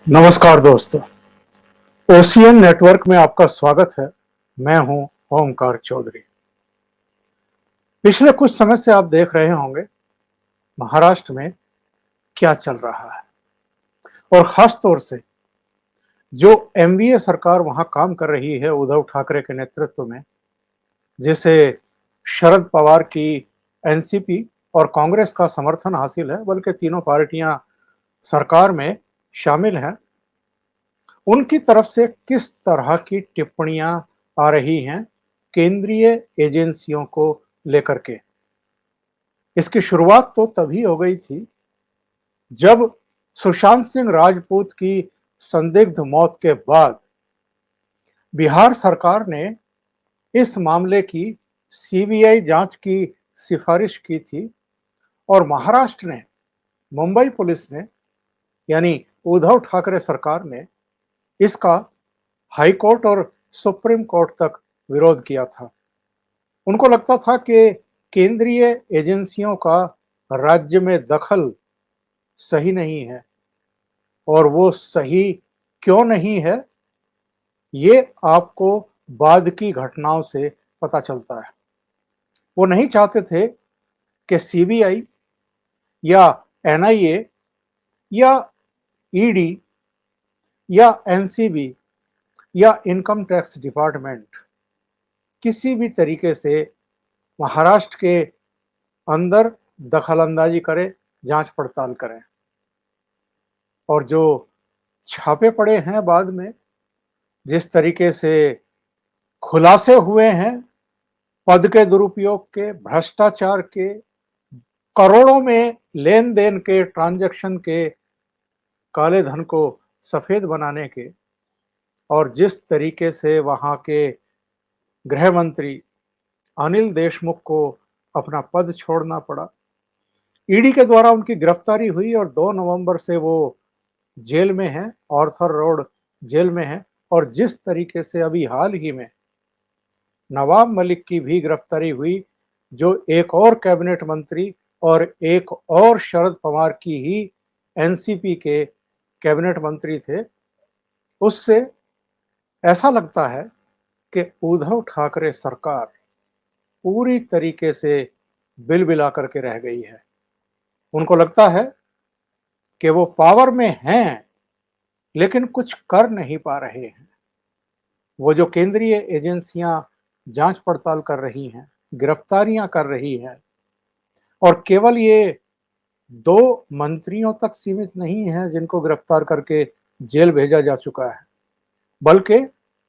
नमस्कार दोस्तों, ocean network में आपका स्वागत है। मैं हूं ओमकार चौधरी। पिछले कुछ समय से आप देख रहे होंगे महाराष्ट्र में क्या चल रहा है, और खास तौर से जो एनडीए सरकार वहां काम कर रही है उद्धव ठाकरे के नेतृत्व में, जिसे शरद पवार की एनसीपी और कांग्रेस का समर्थन हासिल है, बल्कि तीनों पार्टियां सरकार में शामिल हैं। उनकी तरफ से किस तरह की टिप्पणियां आ रही हैं केंद्रीय एजेंसियों को लेकर के। इसकी शुरुआत तो तभी हो गई थी जब सुशांत सिंह राजपूत की संदिग्ध मौत के बाद बिहार सरकार ने इस मामले की सीबीआई जांच की सिफारिश की थी, और महाराष्ट्र ने, मुंबई पुलिस ने, यानी उद्धव ठाकरे सरकार ने इसका हाई कोर्ट और सुप्रीम कोर्ट तक विरोध किया था। उनको लगता था कि केंद्रीय एजेंसियों का राज्य में दखल सही नहीं है, और वो सही क्यों नहीं है ये आपको बाद की घटनाओं से पता चलता है। वो नहीं चाहते थे कि सीबीआई या एनआईए या ईडी या एनसीबी या इनकम टैक्स डिपार्टमेंट किसी भी तरीके से महाराष्ट्र के अंदर दखलंदाजी करे, जांच पड़ताल करें। और जो छापे पड़े हैं बाद में, जिस तरीके से खुलासे हुए हैं पद के दुरुपयोग के, भ्रष्टाचार के, करोड़ों में लेन देन के, ट्रांजैक्शन के, काले धन को सफेद बनाने के, और जिस तरीके से वहां के गृह मंत्री अनिल देशमुख को अपना पद छोड़ना पड़ा, ईडी के द्वारा उनकी गिरफ्तारी हुई और 2 नवंबर से वो जेल में हैं, ऑर्थर रोड जेल में हैं। और जिस तरीके से अभी हाल ही में नवाब मलिक की भी गिरफ्तारी हुई, जो एक और कैबिनेट मंत्री और एक और शरद पवार की ही एनसीपी के कैबिनेट मंत्री थे, उससे ऐसा लगता है कि उद्धव ठाकरे सरकार पूरी तरीके से बिलबिला करके रह गई है। उनको लगता है कि वो पावर में हैं लेकिन कुछ कर नहीं पा रहे हैं। वो जो केंद्रीय एजेंसियां जांच पड़ताल कर रही हैं, गिरफ्तारियां कर रही हैं, और केवल ये 2 मंत्रियों तक सीमित नहीं है जिनको गिरफ्तार करके जेल भेजा जा चुका है, बल्कि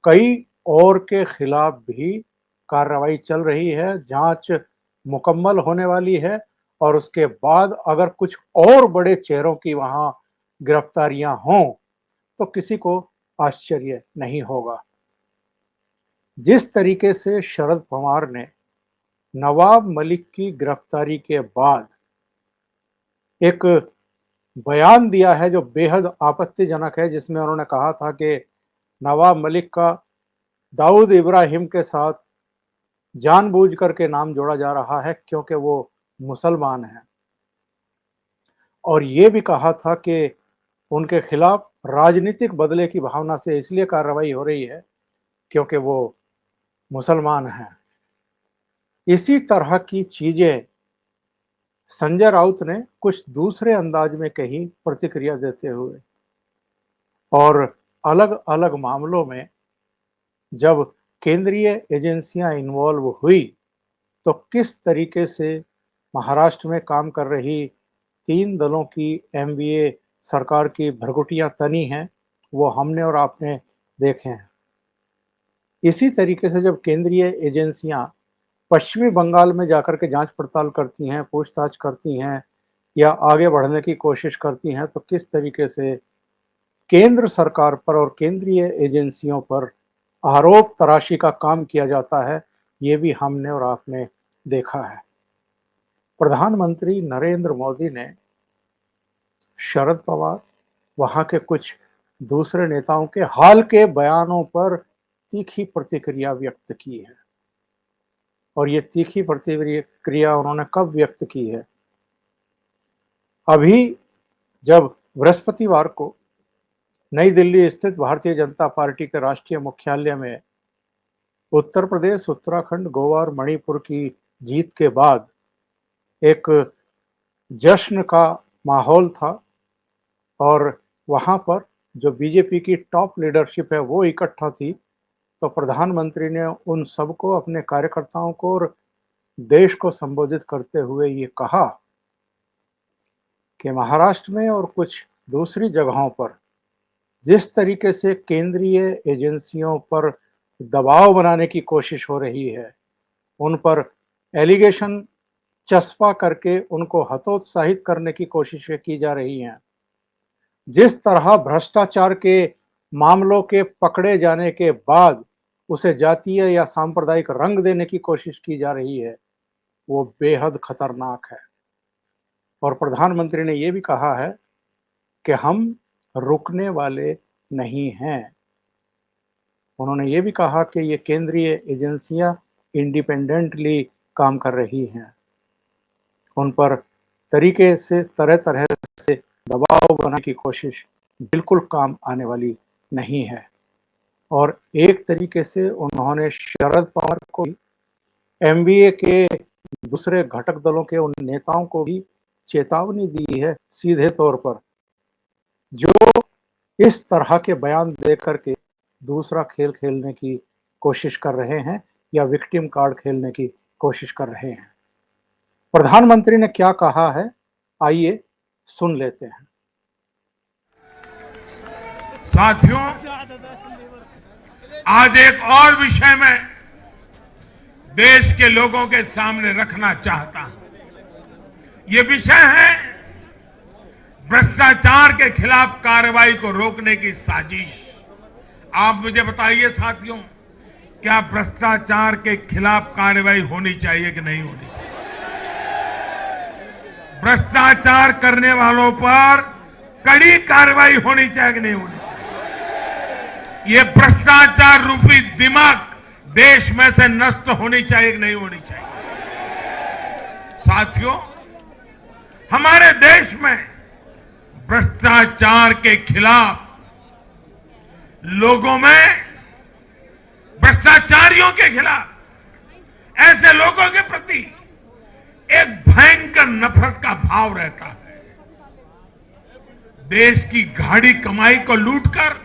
कई और के खिलाफ भी कार्रवाई चल रही है। जांच मुकम्मल होने वाली है, और उसके बाद अगर कुछ और बड़े चेहरों की वहां गिरफ्तारियां हों तो किसी को आश्चर्य नहीं होगा। जिस तरीके से शरद पवार ने नवाब मलिक की गिरफ्तारी के बाद एक बयान दिया है जो बेहद आपत्तिजनक है, जिसमें उन्होंने कहा था कि नवाब मलिक का दाऊद इब्राहिम के साथ जानबूझ करके नाम जोड़ा जा रहा है क्योंकि वो मुसलमान हैं, और ये भी कहा था कि उनके खिलाफ राजनीतिक बदले की भावना से इसलिए कार्रवाई हो रही है क्योंकि वो मुसलमान हैं। इसी तरह की चीजें संजय राउत ने कुछ दूसरे अंदाज में कही प्रतिक्रिया देते हुए। और अलग अलग मामलों में जब केंद्रीय एजेंसियां इन्वॉल्व हुई तो किस तरीके से महाराष्ट्र में काम कर रही 3 दलों की एमवीए सरकार की भरगुटियां तनी हैं, वो हमने और आपने देखे हैं। इसी तरीके से जब केंद्रीय एजेंसियां पश्चिमी बंगाल में जाकर के जांच पड़ताल करती हैं, पूछताछ करती हैं, या आगे बढ़ने की कोशिश करती हैं, तो किस तरीके से केंद्र सरकार पर और केंद्रीय एजेंसियों पर आरोप तराशी का काम किया जाता है, ये भी हमने और आपने देखा है। प्रधानमंत्री नरेंद्र मोदी ने शरद पवार, वहां के कुछ दूसरे नेताओं के हाल के बयानों पर तीखी प्रतिक्रिया व्यक्त की है। और ये तीखी प्रतिक्रिया उन्होंने कब व्यक्त की है? अभी जब बृहस्पतिवार को नई दिल्ली स्थित भारतीय जनता पार्टी के राष्ट्रीय मुख्यालय में उत्तर प्रदेश, उत्तराखंड, गोवा और मणिपुर की जीत के बाद एक जश्न का माहौल था और वहां पर जो बीजेपी की टॉप लीडरशिप है वो इकट्ठा थी। तो प्रधानमंत्री ने उन सबको, अपने कार्यकर्ताओं को और देश को संबोधित करते हुए ये कहा कि महाराष्ट्र में और कुछ दूसरी जगहों पर जिस तरीके से केंद्रीय एजेंसियों पर दबाव बनाने की कोशिश हो रही है, उन पर एलिगेशन चस्पा करके उनको हतोत्साहित करने की कोशिशें की जा रही हैं, जिस तरह भ्रष्टाचार के मामलों के पकड़े जाने के बाद उसे जातीय या सांप्रदायिक रंग देने की कोशिश की जा रही है, वो बेहद खतरनाक है। और प्रधानमंत्री ने ये भी कहा है कि हम रुकने वाले नहीं हैं। उन्होंने ये भी कहा कि ये केंद्रीय एजेंसियां इंडिपेंडेंटली काम कर रही हैं, उन पर तरीके से तरह तरह से दबाव बनाने की कोशिश बिल्कुल काम आने वाली नहीं है। और एक तरीके से उन्होंने शरद पवार को, एमवीए के दूसरे घटक दलों के उन नेताओं को भी चेतावनी दी है सीधे तौर पर, जो इस तरह के बयान देकर के दूसरा खेल खेलने की कोशिश कर रहे हैं या विक्टिम कार्ड खेलने की कोशिश कर रहे हैं। प्रधानमंत्री ने क्या कहा है, आइए सुन लेते हैं। साथियों, आज एक और विषय में देश के लोगों के सामने रखना चाहता हूं। ये विषय है भ्रष्टाचार के खिलाफ कार्रवाई को रोकने की साजिश। आप मुझे बताइए साथियों, क्या भ्रष्टाचार के खिलाफ कार्रवाई होनी चाहिए कि नहीं होनी चाहिए? भ्रष्टाचार करने वालों पर कड़ी कार्रवाई होनी चाहिए कि नहीं होनी चाहिए? ये भ्रष्टाचार रूपी दिमाग देश में से नष्ट होनी चाहिए कि नहीं होनी चाहिए? साथियों, हमारे देश में भ्रष्टाचार के खिलाफ लोगों में, भ्रष्टाचारियों के खिलाफ, ऐसे लोगों के प्रति एक भयंकर नफरत का भाव रहता है। देश की गाढ़ी कमाई को लूटकर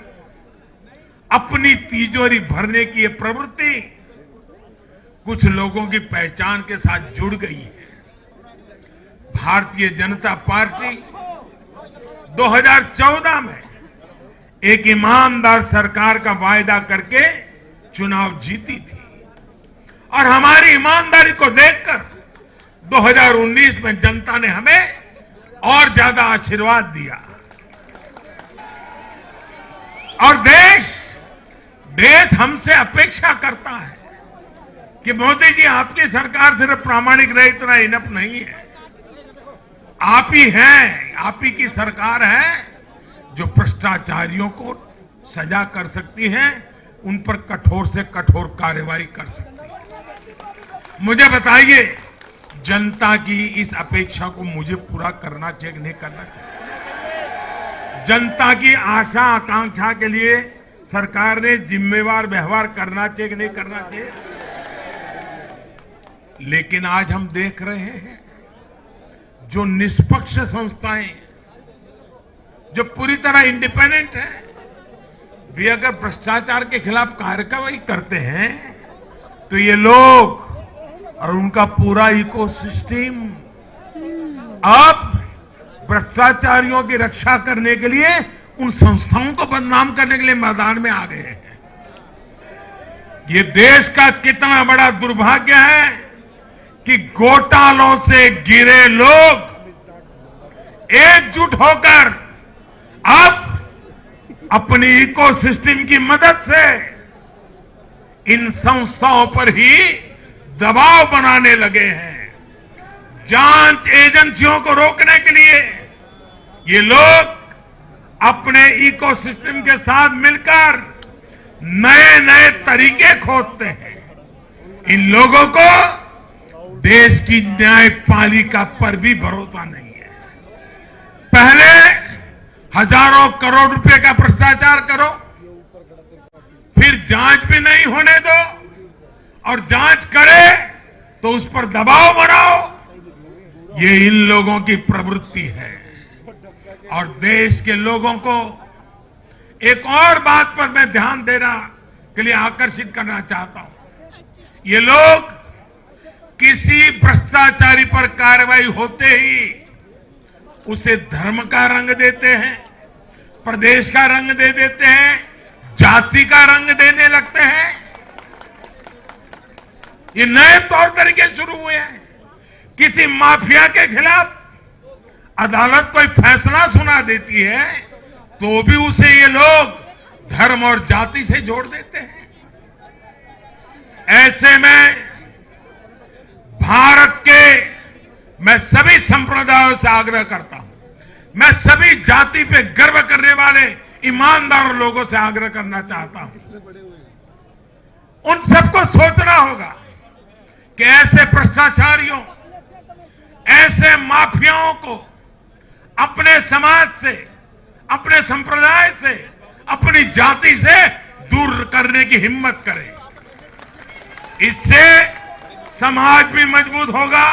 अपनी तिजोरी भरने की ये प्रवृत्ति कुछ लोगों की पहचान के साथ जुड़ गई है। भारतीय जनता पार्टी 2014 में एक ईमानदार सरकार का वायदा करके चुनाव जीती थी और हमारी ईमानदारी को देखकर 2019 में जनता ने हमें और ज्यादा आशीर्वाद दिया और देश हमसे अपेक्षा करता है कि मोदी जी, आपकी सरकार सिर्फ प्रामाणिक रहे इतना इनफ नहीं है। आप ही हैं, आप ही की सरकार है जो भ्रष्टाचारियों को सजा कर सकती है, उन पर कठोर से कठोर कार्रवाई कर सकती है। मुझे बताइए, जनता की इस अपेक्षा को मुझे पूरा करना चाहिए कि नहीं करना चाहिए? जनता की आशा आकांक्षा के लिए सरकार ने जिम्मेवार व्यवहार करना चाहिए कि नहीं करना चाहिए? लेकिन आज हम देख रहे हैं जो निष्पक्ष संस्थाएं, जो पूरी तरह इंडिपेंडेंट है, वे अगर भ्रष्टाचार के खिलाफ कार्रवाई करते हैं तो ये लोग और उनका पूरा इकोसिस्टम अब भ्रष्टाचारियों की रक्षा करने के लिए उन संस्थाओं को बदनाम करने के लिए मैदान में आ गए हैं। ये देश का कितना बड़ा दुर्भाग्य है कि घोटालों से घिरे लोग एकजुट होकर अब अपनी इकोसिस्टम की मदद से इन संस्थाओं पर ही दबाव बनाने लगे हैं। जांच एजेंसियों को रोकने के लिए ये लोग अपने इकोसिस्टम के साथ मिलकर नए नए तरीके खोजते हैं। इन लोगों को देश की न्यायपालिका पर भी भरोसा नहीं है। पहले हजारों करोड़ रुपए का भ्रष्टाचार करो, फिर जांच भी नहीं होने दो, और जांच करे तो उस पर दबाव बनाओ। ये इन लोगों की प्रवृत्ति है। और देश के लोगों को एक और बात पर मैं ध्यान देना के लिए आकर्षित करना चाहता हूं। ये लोग किसी भ्रष्टाचारी पर कार्रवाई होते ही उसे धर्म का रंग देते हैं, प्रदेश का रंग दे देते हैं, जाति का रंग देने लगते हैं। ये नए तौर तरीके शुरू हुए हैं। किसी माफिया के खिलाफ अदालत कोई फैसला सुना देती है तो भी उसे ये लोग धर्म और जाति से जोड़ देते हैं। ऐसे में भारत के मैं सभी संप्रदायों से आग्रह करता हूं, मैं सभी जाति पे गर्व करने वाले ईमानदार लोगों से आग्रह करना चाहता हूं। उन सबको सोचना होगा कि ऐसे भ्रष्टाचारियों, ऐसे माफियाओं को अपने समाज से, अपने संप्रदाय से, अपनी जाति से दूर करने की हिम्मत करें। इससे समाज भी मजबूत होगा,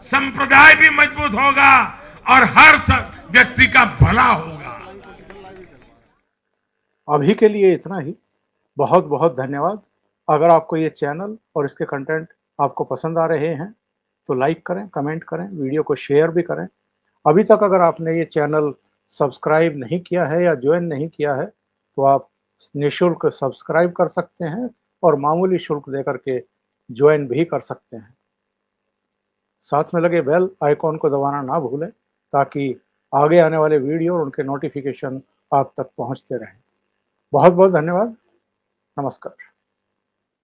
संप्रदाय भी मजबूत होगा और हर व्यक्ति का भला होगा। अभी के लिए इतना ही। बहुत बहुत धन्यवाद। अगर आपको ये चैनल और इसके कंटेंट आपको पसंद आ रहे हैं तो लाइक करें, कमेंट करें, वीडियो को शेयर भी करें। अभी तक अगर आपने ये चैनल सब्सक्राइब नहीं किया है या ज्वाइन नहीं किया है तो आप निःशुल्क सब्सक्राइब कर सकते हैं और मामूली शुल्क देकर के ज्वाइन भी कर सकते हैं। साथ में लगे बेल आइकॉन को दबाना ना भूलें ताकि आगे आने वाले वीडियो और उनके नोटिफिकेशन आप तक पहुंचते रहें। बहुत बहुत धन्यवाद। नमस्कार।